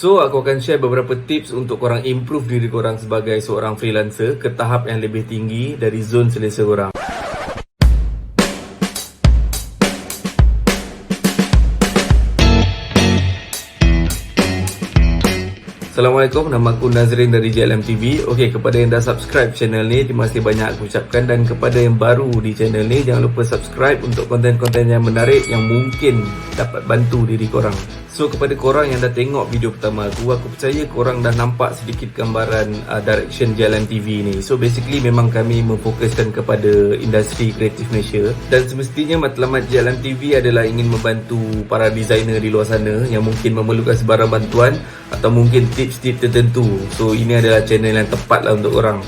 So, aku akan share beberapa tips untuk korang improve diri korang sebagai seorang freelancer ke tahap yang lebih tinggi dari zon selesa korang. Assalamualaikum, nama aku Nazrin dari JLM TV. Okey, kepada yang dah subscribe channel ni, terima kasih banyak aku ucapkan. Dan kepada yang baru di channel ni, jangan lupa subscribe untuk konten-konten yang menarik yang mungkin dapat bantu diri korang. So, kepada korang yang dah tengok video pertama aku percaya korang dah nampak sedikit gambaran direction JLM TV ni. So, basically memang kami memfokuskan kepada industri kreatif Malaysia. Dan semestinya matlamat JLM TV adalah ingin membantu para designer di luar sana yang mungkin memerlukan sebarang bantuan atau mungkin tips-tips tertentu. So, ini adalah channel yang tepat lah untuk korang.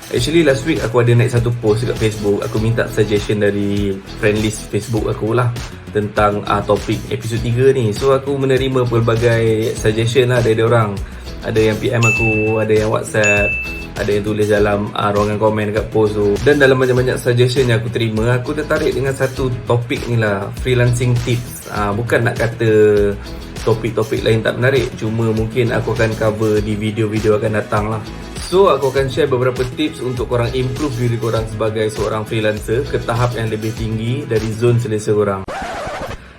Actually last week aku ada naik satu post dekat Facebook. Aku minta suggestion dari friend list Facebook aku lah tentang topik episod 3 ni. So aku menerima pelbagai suggestion lah dari orang. Ada yang PM aku, ada yang WhatsApp, ada yang tulis dalam ruangan komen dekat post tu. Dan dalam banyak-banyak suggestion yang aku terima, aku tertarik dengan satu topik ni lah, freelancing tips. Bukan nak kata topik-topik lain tak menarik, cuma mungkin aku akan cover di video-video akan datang lah. So, aku akan share beberapa tips untuk korang improve diri korang sebagai seorang freelancer ke tahap yang lebih tinggi dari zon selesa korang.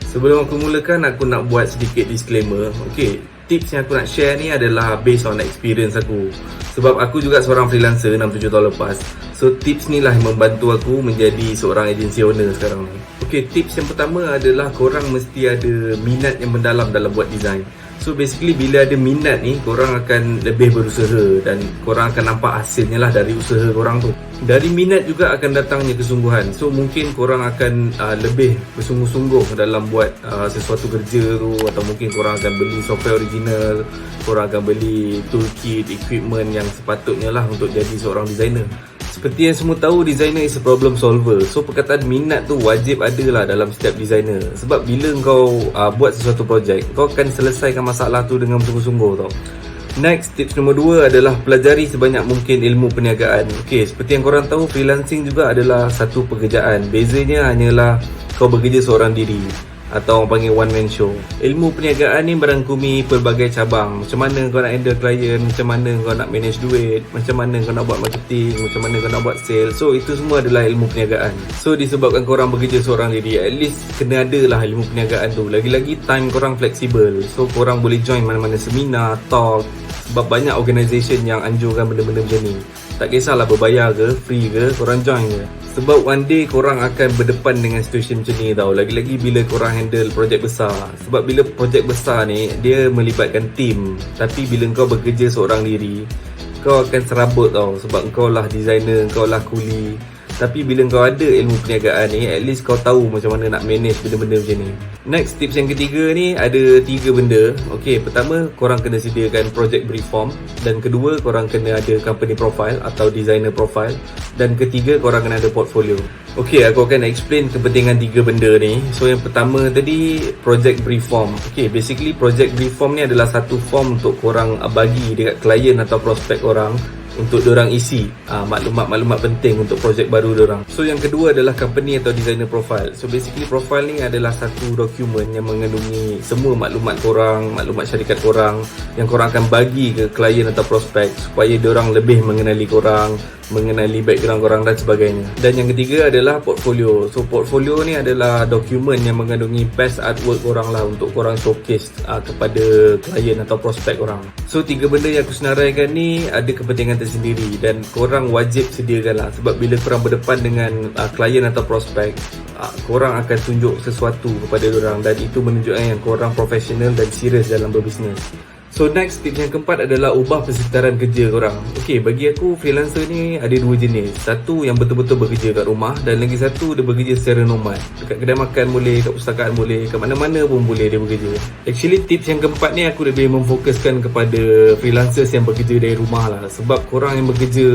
Sebelum aku mulakan, aku nak buat sedikit disclaimer. Okay, tips yang aku nak share ni adalah based on experience aku. Sebab aku juga seorang freelancer 6-7 tahun lepas. So, tips ni lah yang membantu aku menjadi seorang agency owner sekarang ni. Okay, tips yang pertama adalah korang mesti ada minat yang mendalam dalam buat design. So basically bila ada minat ni, korang akan lebih berusaha dan korang akan nampak hasilnya lah dari usaha korang tu. Dari minat juga akan datangnya kesungguhan. So mungkin korang akan lebih bersungguh-sungguh dalam buat sesuatu kerja tu. Atau mungkin korang akan beli software original, korang akan beli toolkit, equipment yang sepatutnya lah untuk jadi seorang designer. Seperti yang semua tahu, designer is a problem solver. So perkataan minat tu wajib ada lah dalam setiap designer. Sebab bila kau buat sesuatu projek, kau akan selesaikan masalah tu dengan bersungguh-sungguh tau. Next, tips nombor 2 adalah pelajari sebanyak mungkin ilmu perniagaan. Okay, seperti yang korang tahu, freelancing juga adalah satu pekerjaan. Bezanya hanyalah kau bekerja seorang diri atau orang panggil one man show. Ilmu perniagaan ni merangkumi pelbagai cabang. Macam mana kau nak handle klien, macam mana kau nak manage duit, macam mana kau nak buat marketing, macam mana kau nak buat sale. So itu semua adalah ilmu perniagaan. So disebabkan korang bekerja seorang diri, at least kena ada lah ilmu perniagaan tu. Lagi-lagi time korang fleksibel. So korang boleh join mana-mana seminar, talk. Sebab banyak organisation yang anjurkan benda-benda macam ni. Tak kisahlah berbayar ke, free ke, korang join je. Sebab one day korang akan berdepan dengan situasi macam ni tau. Lagi-lagi bila korang handle projek besar. Sebab bila projek besar ni, dia melibatkan team. Tapi bila kau bekerja seorang diri, kau akan serabut tau. Sebab kau lah designer, kau lah kuli. Tapi bila kau ada ilmu perniagaan ni, at least kau tahu macam mana nak manage benda-benda macam ni. Next, tips yang ketiga ni ada 3 benda. Okay, pertama, korang kena sediakan project brief form. Dan kedua, korang kena ada company profile atau designer profile. Dan ketiga, korang kena ada portfolio. Okay, aku akan explain kepentingan 3 benda ni. So, yang pertama tadi, project brief form. Okay, basically project brief form ni adalah satu form untuk korang bagi dekat klien atau prospek korang untuk diorang isi maklumat-maklumat penting untuk projek baru diorang. So yang kedua adalah company atau designer profile. So basically profile ni adalah satu dokumen yang mengandungi semua maklumat korang, maklumat syarikat korang yang korang akan bagi ke klien atau prospek supaya diorang lebih mengenali korang, mengenali background korang dan sebagainya. Dan yang ketiga adalah portfolio. So portfolio ni adalah dokumen yang mengandungi best artwork korang lah untuk korang showcase kepada klien atau prospek korang. So 3 benda yang aku senaraikan ni ada kepentingan tersendiri dan korang wajib sediakan lah. Sebab bila korang berdepan dengan klien atau prospek, korang akan tunjuk sesuatu kepada diorang dan itu menunjukkan yang korang profesional dan serius dalam berbisnes. So next, tips yang keempat adalah ubah persekitaran kerja korang. Okay, bagi aku freelancer ni ada 2 jenis. Satu yang betul-betul bekerja kat rumah dan lagi satu dia bekerja secara nomad. Dekat kedai makan boleh, kat perpustakaan boleh, kat mana-mana pun boleh dia bekerja. Actually tips yang keempat ni aku lebih memfokuskan kepada freelancers yang bekerja dari rumah lah. Sebab korang yang bekerja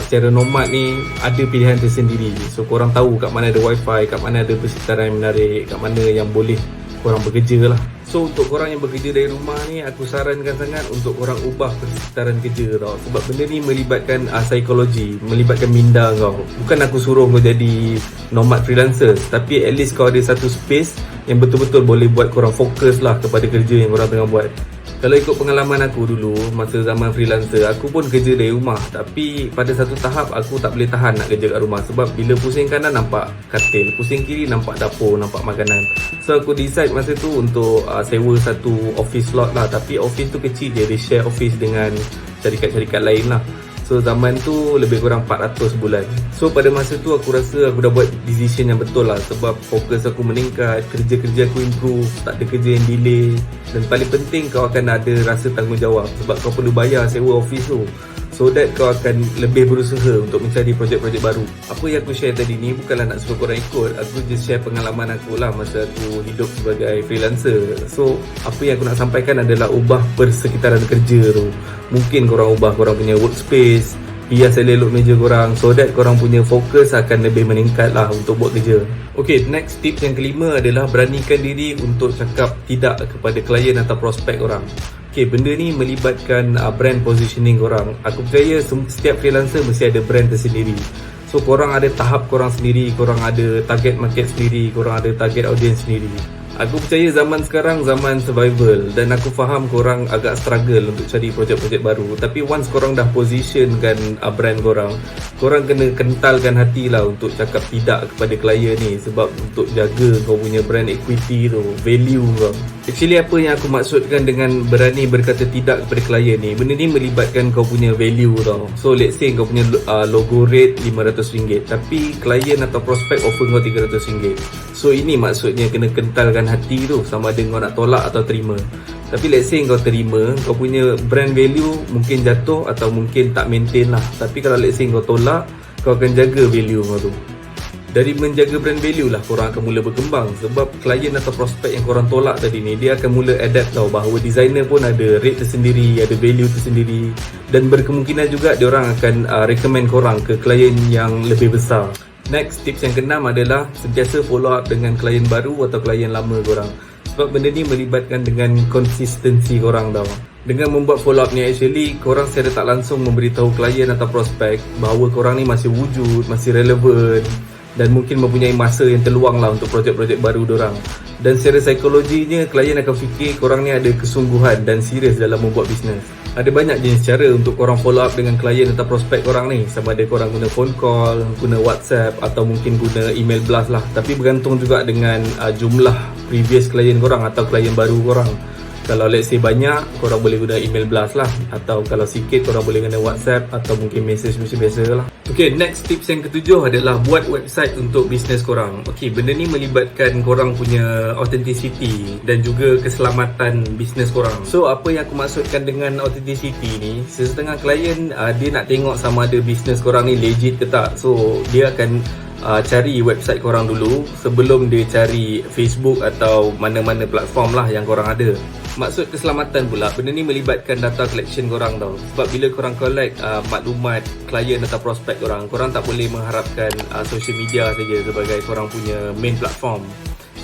secara nomad ni ada pilihan tersendiri. So korang tahu kat mana ada wifi, kat mana ada persekitaran yang menarik, kat mana yang boleh korang bekerja lah. So untuk korang yang bekerja dari rumah ni, aku sarankan sangat untuk korang ubah persekitaran kerja tau. Sebab benda ni melibatkan psikologi, melibatkan minda kau. Bukan aku suruh kau jadi nomad freelancer, tapi at least kau ada satu space yang betul-betul boleh buat korang fokus lah kepada kerja yang korang tengah buat. Kalau ikut pengalaman aku dulu, masa zaman freelancer, aku pun kerja dari rumah. Tapi pada satu tahap, aku tak boleh tahan nak kerja kat rumah. Sebab bila pusing kanan, nampak katil. Pusing kiri, nampak dapur, nampak makanan. So, aku decide masa tu untuk sewa satu office slot lah. Tapi office tu kecil je, dia share office dengan syarikat-syarikat lain lah. So zaman tu lebih kurang 400 sebulan. So pada masa tu aku rasa aku dah buat decision yang betul lah. Sebab fokus aku meningkat, kerja-kerja aku improve, tak ada kerja yang delay. Dan paling penting kau akan ada rasa tanggungjawab. Sebab kau perlu bayar sewa office tu. So that kau akan lebih berusaha untuk mencari projek-projek baru. Apa yang aku share tadi ni bukanlah nak suruh korang ikut. Aku just share pengalaman aku lah masa aku hidup sebagai freelancer. So apa yang aku nak sampaikan adalah ubah persekitaran kerja tu. Mungkin korang ubah korang punya workspace, hias elok meja korang, so that korang punya fokus akan lebih meningkat lah untuk buat kerja. Okay, next tip yang kelima adalah beranikan diri untuk cakap tidak kepada klien atau prospek korang. Okay, benda ni melibatkan brand positioning korang. Aku percaya setiap freelancer mesti ada brand tersendiri. So korang ada tahap korang sendiri, korang ada target market sendiri, korang ada target audience sendiri. Aku percaya zaman sekarang zaman survival dan aku faham korang agak struggle untuk cari projek-projek baru. Tapi once korang dah positionkan brand korang, korang kena kentalkan hati lah untuk cakap tidak kepada klien ni. Sebab untuk jaga kau punya brand equity tu, value kau. Actually apa yang aku maksudkan dengan berani berkata tidak kepada klien ni, benda ni melibatkan kau punya value tau. So let's say kau punya logo rate RM500, tapi klien atau prospek offer kau RM300. So ini maksudnya kena kentalkan hati tu, sama ada kau nak tolak atau terima. Tapi let's say kau terima, kau punya brand value mungkin jatuh atau mungkin tak maintain lah. Tapi kalau let's say kau tolak, kau akan jaga value kau tu. Dari menjaga brand value lah korang akan mula berkembang. Sebab klien atau prospek yang korang tolak tadi ni, dia akan mula adapt tau bahawa designer pun ada rate tersendiri, ada value tersendiri. Dan berkemungkinan juga diorang akan recommend korang ke klien yang lebih besar. Next, tips yang keenam adalah sentiasa follow up dengan klien baru atau klien lama korang. Sebab benda ni melibatkan dengan konsistensi korang tau. Dengan membuat follow up ni, actually korang secara tak langsung memberitahu klien atau prospek bahawa korang ni masih wujud, masih relevan dan mungkin mempunyai masa yang terluang lah untuk projek-projek baru dorang. Dan secara psikologinya, klien akan fikir korang ni ada kesungguhan dan serius dalam membuat bisnes. Ada banyak jenis cara untuk korang follow up dengan klien atau prospek korang ni. Sama ada korang guna phone call, guna WhatsApp atau mungkin guna email blast lah. Tapi bergantung juga dengan jumlah previous klien korang atau klien baru korang. Kalau let's say banyak, korang boleh guna email blast lah. Atau kalau sikit, korang boleh guna WhatsApp atau mungkin message biasa lah. Okay, next tips yang ketujuh adalah buat website untuk bisnes korang. Okay, benda ni melibatkan korang punya authenticity dan juga keselamatan bisnes korang. So, apa yang aku maksudkan dengan authenticity ni, setengah klien dia nak tengok sama ada bisnes korang ni legit ke tak. So, dia akan cari website korang dulu sebelum dia cari Facebook atau mana-mana platform lah yang korang ada. Maksud keselamatan pula, benda ni melibatkan data collection korang tau. Sebab bila korang collect maklumat klien atau prospek korang, korang tak boleh mengharapkan social media saja sebagai korang punya main platform.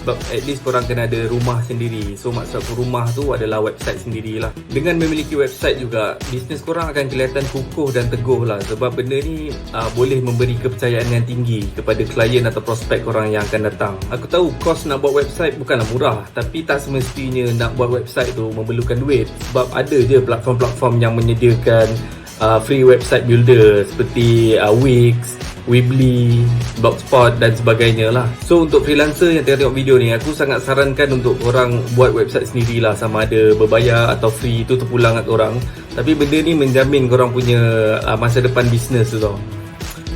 Sebab at least korang kena ada rumah sendiri. So maksud aku rumah tu adalah website sendirilah. Dengan memiliki website juga, bisnes korang akan kelihatan kukuh dan teguh lah. Sebab benda ni boleh memberi kepercayaan yang tinggi kepada klien atau prospek korang yang akan datang. Aku tahu kos nak buat website bukanlah murah, tapi tak semestinya nak buat website tu memerlukan duit. Sebab ada je platform-platform yang menyediakan free website builder seperti Wix, Weebly, Blogspot dan sebagainya lah. So untuk freelancer yang tengah tengok video ni, aku sangat sarankan untuk korang buat website sendirilah. Sama ada berbayar atau free, itu terpulang kat korang. Tapi benda ni menjamin korang punya masa depan bisnes tu tau.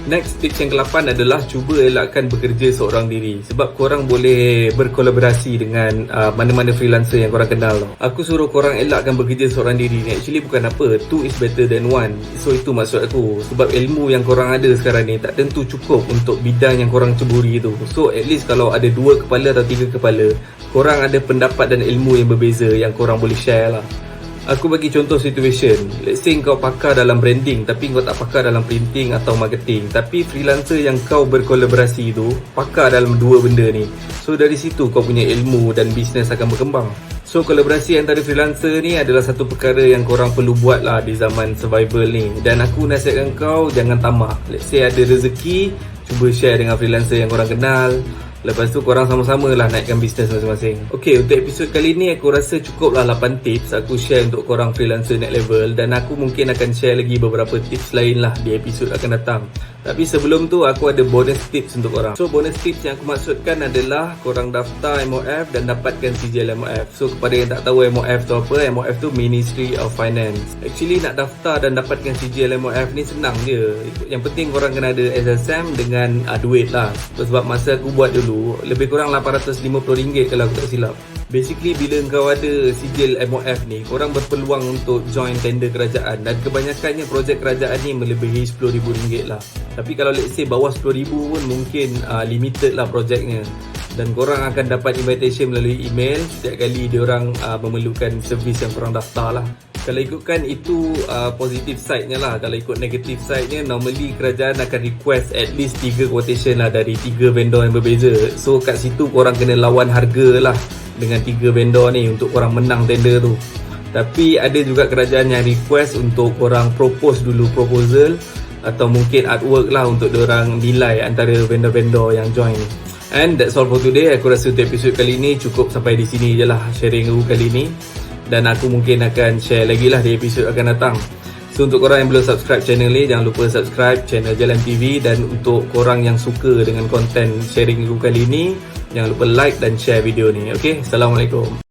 Next, tips yang ke-8 adalah cuba elakkan bekerja seorang diri. Sebab korang boleh berkolaborasi dengan mana-mana freelancer yang korang kenal tau. Aku suruh korang elakkan bekerja seorang diri ni actually bukan apa, two is better than one. So itu maksud aku. Sebab ilmu yang korang ada sekarang ni tak tentu cukup untuk bidang yang korang ceburi tu. So at least kalau ada 2 kepala atau 3 kepala, korang ada pendapat dan ilmu yang berbeza yang korang boleh share lah. Aku bagi contoh situation. Let's say kau pakar dalam branding tapi kau tak pakar dalam printing atau marketing. Tapi freelancer yang kau berkolaborasi tu pakar dalam 2 benda ni. So dari situ kau punya ilmu dan bisnes akan berkembang. So kolaborasi antara freelancer ni adalah satu perkara yang korang perlu buat lah di zaman survival ni. Dan aku nasihatkan kau jangan tamak. Let's say ada rezeki, cuba share dengan freelancer yang korang kenal. Lepas tu korang sama-sama lah naikkan bisnes masing-masing. Okay, untuk episod kali ni aku rasa cukup lah 8 tips aku share untuk korang freelancer next level. Dan aku mungkin akan share lagi beberapa tips lain lah di episod akan datang. Tapi sebelum tu aku ada bonus tips untuk korang. So bonus tips yang aku maksudkan adalah korang daftar MOF dan dapatkan sijil MOF. So kepada yang tak tahu MOF tu apa, MOF tu Ministry of Finance. Actually nak daftar dan dapatkan sijil MOF ni senang je. Yang penting korang kena ada SSM dengan duit lah. So, sebab masa aku buat dulu lebih kurang RM850 kalau aku tak silap. Basically bila kau ada sijil MOF ni, korang berpeluang untuk join tender kerajaan. Dan kebanyakannya projek kerajaan ni melebihi RM10,000 lah. Tapi kalau let's say bawah RM10,000 pun mungkin limited lah projeknya. Dan korang akan dapat invitation melalui email setiap kali diorang memerlukan servis yang korang daftar lah. Kalau ikutkan itu positive side-nya lah. Kalau ikut negative side-nya, normally kerajaan akan request at least 3 quotation lah dari 3 vendor yang berbeza. So kat situ korang kena lawan harga lah dengan 3 vendor ni untuk korang menang tender tu. Tapi ada juga kerajaan yang request untuk korang propose dulu proposal atau mungkin artwork lah untuk diorang nilai antara vendor-vendor yang join ni. And that's all for today. Aku rasa untuk episod kali ni cukup sampai di sini je lah sharing aku kali ni. Dan aku mungkin akan share lagi lah di episod akan datang. So untuk korang yang belum subscribe channel ni, jangan lupa subscribe channel Jalan TV. Dan untuk korang yang suka dengan konten sharing aku kali ni, jangan lupa like dan share video ni. Okay, Assalamualaikum.